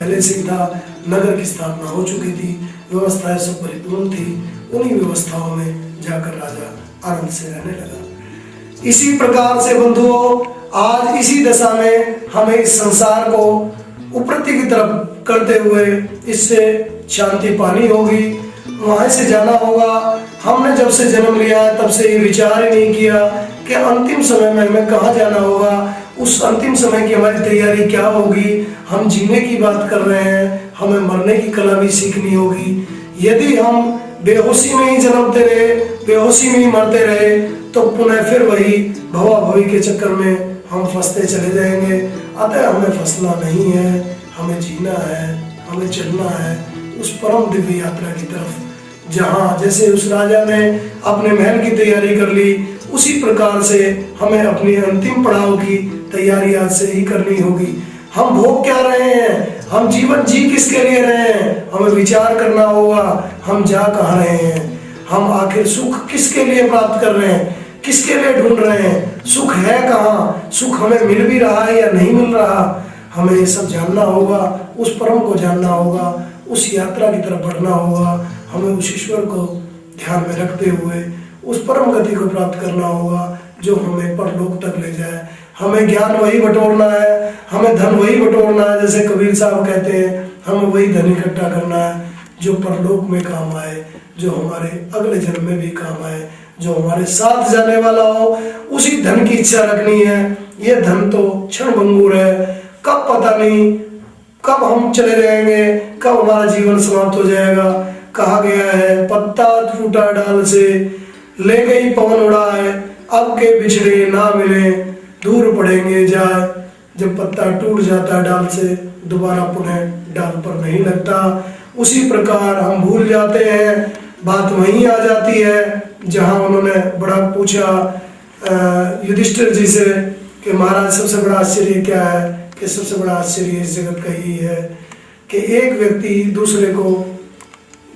पहले से ही था, नगर की स्थापना हो चुकी थी, व्यवस्थाएं सब परिपूर्ण थी। उन्हीं व्यवस्थाओं में जाकर राजा आनंद से रहने लगा। इसी प्रकार से बंधुओं, आज इसी दशा में हमें इस संसार को उपरति की तरफ करते हुए इससे शांति पानी होगी, वहां से जाना होगा। हमने जब से जन्म लिया तब से ये विचार ही नहीं किया कि अंतिम समय में हमें कहाँ जाना होगा, उस अंतिम समय की हमारी तैयारी क्या होगी। हम जीने की बात कर रहे हैं, हमें मरने की कला भी सीखनी होगी। यदि हम बेहोशी में ही जन्मते रहे, बेहोशी में ही मरते रहे, तो पुनः फिर वही भवा भवी के चक्कर में हम फंसते चले जाएंगे। अतः हमें फंसना नहीं है, हमें जीना है, हमें चलना है उस परम दिव्य यात्रा की तरफ, जहाँ जैसे उस राजा ने अपने महल की तैयारी कर ली, उसी प्रकार से हमें अपनी अंतिम पड़ाव की तैयारी आज से ही करनी होगी। हम भोग क्या रहे हैं, हम जीवन जी किसके लिए रहे हैं, हमें विचार करना होगा। हम जा कहाँ रहे हैं, हम आखिर सुख किसके लिए प्राप्त कर रहे हैं, किसके लिए ढूंढ रहे हैं, सुख है कहाँ, सुख हमें मिल भी रहा है या नहीं मिल रहा। हमें ये सब जानना होगा, उस परम को जानना होगा, उस यात्रा की तरफ बढ़ना होगा। हमें उस ईश्वर को ध्यान में रखते हुए उस परम गति को प्राप्त करना होगा जो हमें परलोक तक ले जाए। हमें ज्ञान वही बटोरना है, हमें धन वही बटोरना है, जैसे कबीर साहब कहते हैं, हमें वही धन इकट्ठा करना है जो परलोक में काम आए, जो हमारे अगले जन्म में भी काम आए, जो हमारे साथ जाने वाला हो। उसी धन की इच्छा रखनी है। ये धन तो क्षणभंगुर है, कब पता नहीं, कब हम चले जाएंगे, कब हमारा जीवन समाप्त हो जाएगा। कहा गया है, पत्ता टूटा डाल से, ले गई पवन उड़ाए, अब के बिछड़े ना मिले, दूर पड़ेंगे जाए। जब पत्ता टूट जाता है डाल से, दोबारा पुनः डाल पर नहीं लगता। उसी प्रकार हम भूल जाते हैं, बात वहीं आ जाती है जहां उन्होंने बड़ा पूछा युधिष्ठिर जी से कि महाराज सबसे बड़ा आश्चर्य क्या है, कि सबसे बड़ा आश्चर्य इस जगत का यही है कि एक व्यक्ति दूसरे को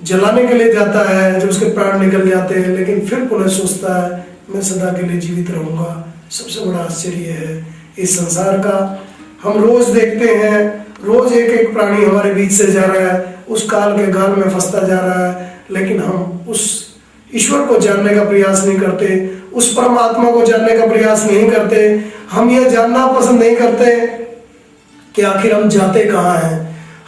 जलाने के लिए जाता है, जब उसके प्राण निकल जाते हैं, लेकिन फिर पुनः सोचता है मैं सदा के लिए जीवित रहूंगा। सबसे बड़ा आश्चर्य है इस संसार का। हम रोज देखते हैं, रोज एक एक प्राणी हमारे बीच से जा रहा है, उस काल के गाल में फंसता जा रहा है, लेकिन हम उस ईश्वर को जानने का प्रयास नहीं करते, उस परमात्मा को जानने का प्रयास नहीं करते। हम यह जानना पसंद नहीं करते कि आखिर हम जाते कहाँ हैं,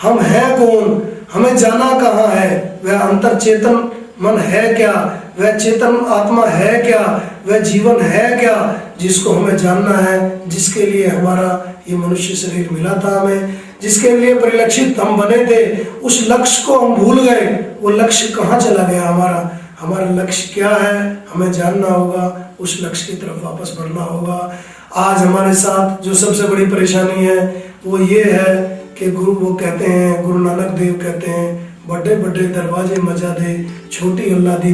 हम हैं कौन, हमें जाना कहाँ है। वह अंतर चेतन मन है क्या, वह चेतन आत्मा है क्या, वह जीवन है क्या, जिसको हमें जानना है, जिसके लिए हमारा ये मनुष्य शरीर मिला था हमें, जिसके लिए परिलक्षित हम बने थे। उस लक्ष्य को हम भूल गए। वो लक्ष्य कहाँ चला गया हमारा, हमारा लक्ष्य क्या है, हमें जानना होगा, उस लक्ष्य की तरफ वापस बढ़ना होगा। आज हमारे साथ जो सबसे बड़ी परेशानी है वो ये है कि वो कहते हैं, गुरु नानक देव कहते हैं, बड़े बड़े दरवाजे मजा दे, छोटी अल्लाह दी